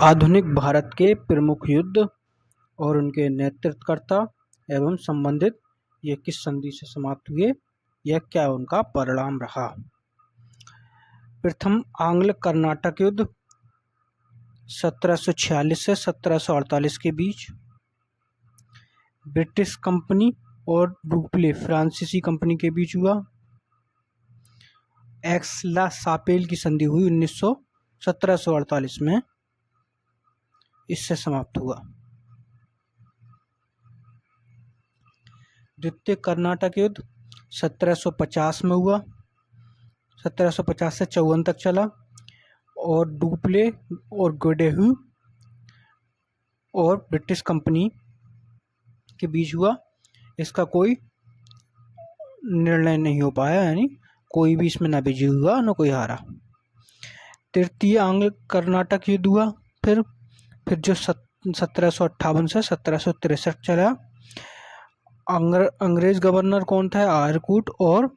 आधुनिक भारत के प्रमुख युद्ध और उनके नेतृत्वकर्ता एवं संबंधित ये किस संधि से समाप्त हुए, यह क्या उनका परिणाम रहा। प्रथम आंग्ल कर्नाटक युद्ध 1746 से 1748 के बीच। ब्रिटिश कंपनी और डुप्ले फ्रांसीसी कंपनी के बीच हुआ। एक्स-ला-सापेल की संधि हुई 1748 में, इससे समाप्त हुआ। द्वितीय कर्नाटक युद्ध 1750 में हुआ, 1750 से 54 तक चला और डुप्ले और गोडेहू और ब्रिटिश कंपनी के बीच हुआ। इसका कोई निर्णय नहीं हो पाया, यानी कोई भी इसमें ना विजयी हुआ न कोई हारा। तृतीय आंग्ल कर्नाटक युद्ध हुआ, फिर जो 1758 से 1763 चला। अंग्रेज गवर्नर कौन था? आयरकूट और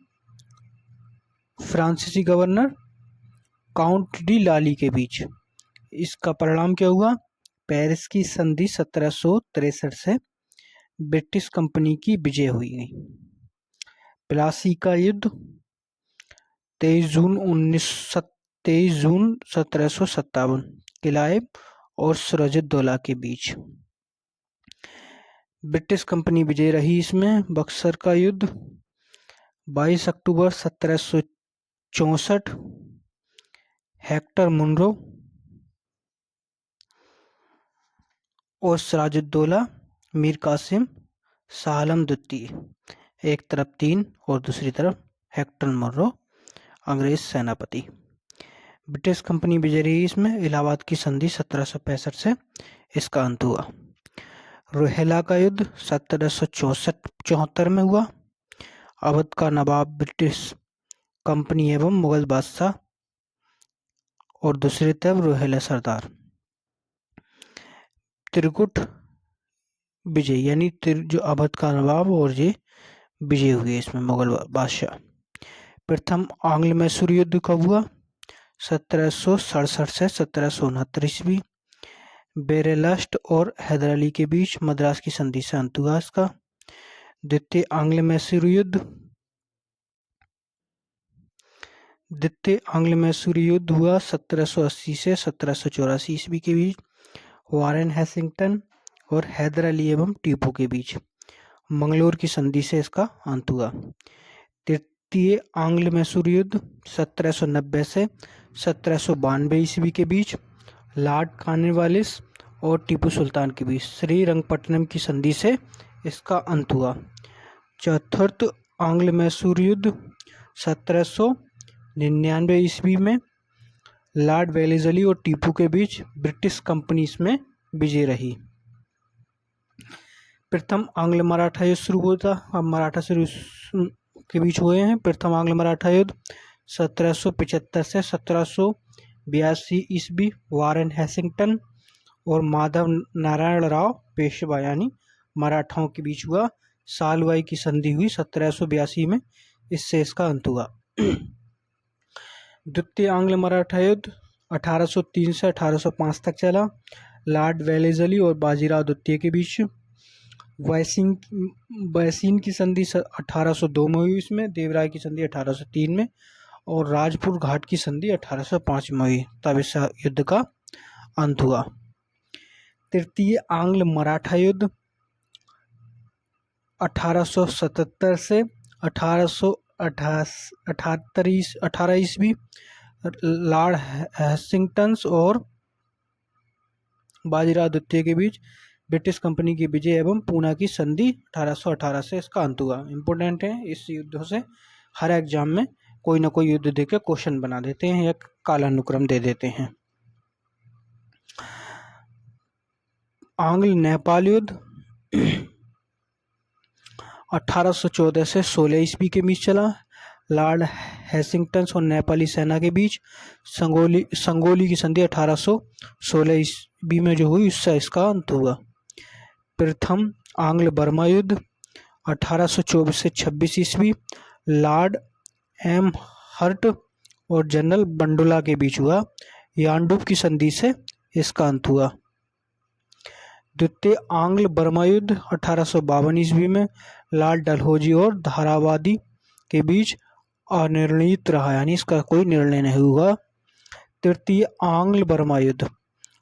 फ्रांसीसी गवर्नर काउंट डी लाली के बीच। इसका परिणाम क्या हुआ? पेरिस की संधि 1763 से ब्रिटिश कंपनी की विजय हुई। प्लासी का युद्ध 23 जून 1757 क्लाइव और सिराजुद्दौला के बीच। ब्रिटिश कंपनी विजय रही इसमें। बक्सर का युद्ध 22 अक्टूबर 1764 हेक्टर मुनरो और सिराजुद्दौला मीर कासिम शाह आलम द्वितीय, एक तरफ 3 और दूसरी तरफ हेक्टर मुनरो अंग्रेज सेनापति। ब्रिटिश कंपनी विजय रही इसमें। इलाहाबाद की संधि 1765 से इसका अंत हुआ। रोहिला का युद्ध 1774 में हुआ। अवध का नवाब ब्रिटिश कंपनी एवं मुगल बादशाह और दूसरी तरफ रोहिला सरदार। त्रिकुट विजय, यानी जो अवध का नवाब और ये विजय हुए इसमें मुगल बादशाह। प्रथम आंग्ल मैसूर युद्ध कब हुआ? 1767 से 1769 ईस्वी। बेरेलस्ट और हैदर अली के बीच मद्रास की संधि से अंत हुआ इसका। द्वितीय आंग्ल मैसूर युद्ध हुआ 1780 से 1784 ईस्वी के बीच वारेन हेसिंगटन और हैदर अली एवं टीपू के बीच। मंगलोर की संधि से इसका अंत हुआ। तृतीय आंग्ल मैसूर युद्ध 1790 से 1792 ईस्वी के बीच लॉर्ड कॉर्नवालिस और टीपू सुल्तान के बीच श्रीरंगपट्टनम की संधि से इसका अंत हुआ। चतुर्थ आंग्ल मैसूर युद्ध 1799 ईस्वी में लॉर्ड वेलेस्ली और टीपू के बीच ब्रिटिश कंपनी इसमें विजय रही। प्रथम आंग्ल मराठा युद्ध शुरू होता, अब मराठा से के बीच हुए हैं। प्रथम आंग्ल मराठा युद्ध 1775 से 1782 ईस्वी वारेन हेसिंगटन और माधव नारायण राव पेशवा यानी मराठाओं के बीच हुआ। सालवाई की संधि हुई 1782 में, इससे इसका अंत हुआ। द्वितीय आंग्ल मराठा युद्ध 1803 से 1805 तक चला। लॉर्ड वेलेस्ली और बाजीराव द्वितीय के बीच। वैसीन की संधि 1802 में हुई, इसमें देवराय की संधि 1803 में और राजपुर घाट की संधि 1805 में हुई, तब इस युद्ध का अंत हुआ। तृतीय आंग्ल मराठा युद्ध 1877 से 1818 ईस्वी लॉर्ड हेसिंगटन और बाजीराव द्वितीय के बीच ब्रिटिश कंपनी की विजय एवं पूना की संधि 1818 से इसका अंत हुआ। इम्पोर्टेंट है, इस युद्ध से हर एग्जाम में कोई ना कोई युद्ध देकर क्वेश्चन बना देते हैं या कालानुक्रम दे देते हैं। आंग्ल नेपाल युद्ध 1814 से 16 ईस्वी के बीच चला। लॉर्ड हेसिंगटन और नेपाली सेना के बीच संगोली की संधि 1816 ईस्वी में जो हुई, उससे इसका अंत हुआ। प्रथम आंग्ल बर्मा युद्ध 1824 से 26 ईस्वी लॉर्ड एम हर्ट और जनरल बंडुला के बीच हुआ। यानडूब की संधि से इसका अंत हुआ। द्वितीय आंग्ल बर्मा युद्ध 1852 ईस्वी में लाल डलहौजी और धारावादी के बीच अनिर्णित रहा, यानी इसका कोई निर्णय नहीं हुआ। तृतीय आंग्ल बर्मा युद्ध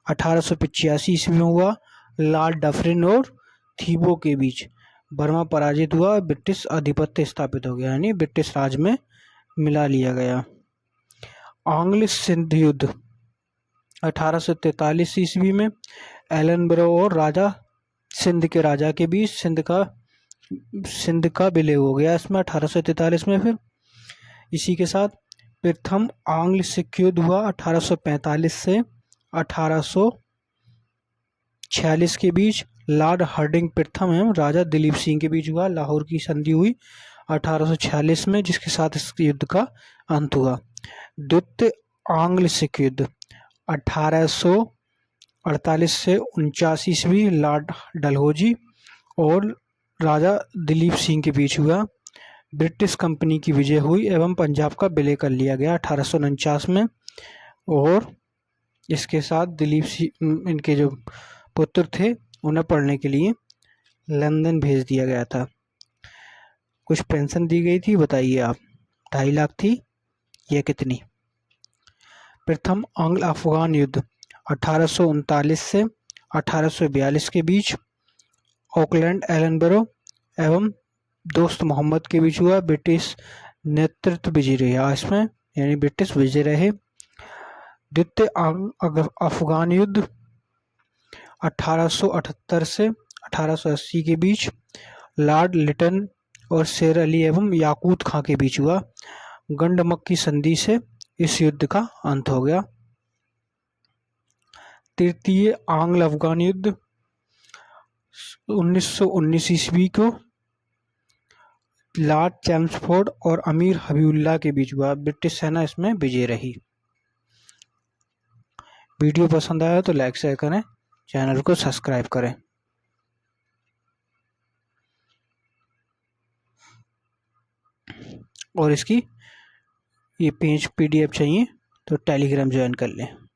1885 ईस्वी में हुआ, लॉर्ड डफरिन और थीबो के बीच। बर्मा पराजित हुआ, ब्रिटिश आधिपत्य स्थापित हो गया, यानी ब्रिटिश राज में मिला लिया गया। आंग्ल सिंध युद्ध 1843 ईस्वी में एलनबरो और राजा सिंध के राजा के बीच सिंध का विलय हो गया इसमें 1843 में। फिर इसी के साथ प्रथम आंग्ल सिख युद्ध हुआ 1845 से 1846 के बीच। लॉर्ड हार्डिंग प्रथम एवं राजा दिलीप सिंह के बीच हुआ। लाहौर की संधि हुई 1846 में, जिसके साथ इस युद्ध का अंत हुआ। द्वितीय आंग्ल सिख युद्ध 1848 से 49 ईस्वी, लॉर्ड डलहौजी और राजा दिलीप सिंह के बीच हुआ। ब्रिटिश कंपनी की विजय हुई एवं पंजाब का विलय कर लिया गया 1849 में, और इसके साथ दिलीप सिंह, इनके जो पुत्र थे, उन्हें पढ़ने के लिए लंदन भेज दिया गया था। कुछ पेंशन दी गई थी, बताइए आप, 2.5 लाख थी या कितनी? प्रथम आंग्ल अफगान युद्ध 1839 से 1842 के बीच। ऑकलैंड एलनबरो एवं दोस्त मोहम्मद के बीच हुआ। ब्रिटिश नेतृत्व विजय रहा इसमें, यानी ब्रिटिश विजय रहे। द्वितीय अफगान युद्ध 1878 से 1880 के बीच। लॉर्ड लिटन और शेर अली एवं याकूत खां के बीच हुआ। गंडमक की संधि से इस युद्ध का अंत हो गया। तृतीय आंग्ल अफगान युद्ध 1919 ईस्वी को लॉर्ड चैम्सफोर्ड और अमीर हबीबुल्लाह के बीच हुआ। ब्रिटिश सेना इसमें विजय रही। वीडियो पसंद आया तो लाइक शेयर करें, चैनल को सब्सक्राइब करें। और इसकी ये पेज PDF चाहिए तो टेलीग्राम ज्वाइन कर लें।